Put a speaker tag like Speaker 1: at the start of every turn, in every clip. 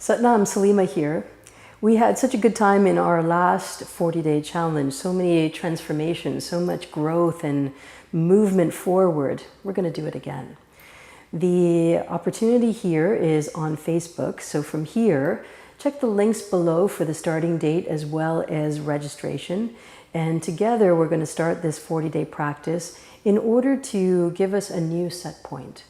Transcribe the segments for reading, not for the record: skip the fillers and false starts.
Speaker 1: Satnam, Salimah here. We had such a good time in our last 40-day challenge. So many transformations, so much growth and movement forward. We're going to do it again. The opportunity here is on Facebook. So from here, check the links below for the starting date as well as registration. And together we're going to start this 40-day practice in order to give us a new set point.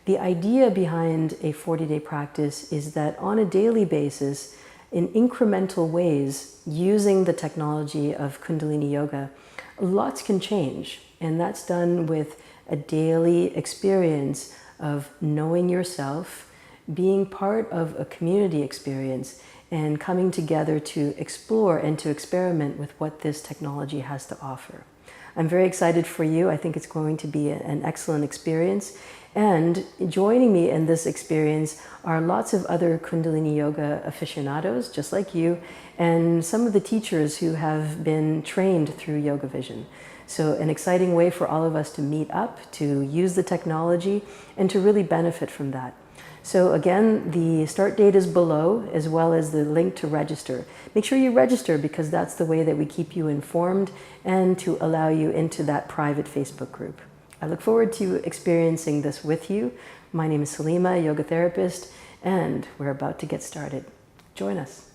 Speaker 1: The idea behind a 40-day practice is that on a daily basis, in incremental ways, using the technology of Kundalini Yoga, lots can change. And that's done with a daily experience of knowing yourself, being part of a community experience, and coming together to explore and to experiment with what this technology has to offer. I'm very excited for you. I think it's going to be an excellent experience. And joining me in this experience are lots of other Kundalini Yoga aficionados, just like you, and some of the teachers who have been trained through YogaVision. So an exciting way for all of us to meet up, to use the technology, and to really benefit from that. So again, the start date is below, as well as the link to register. Make sure you register because that's the way that we keep you informed and to allow you into that private Facebook group. I look forward to experiencing this with you. My name is Salimah, yoga therapist, and we're about to get started. Join us.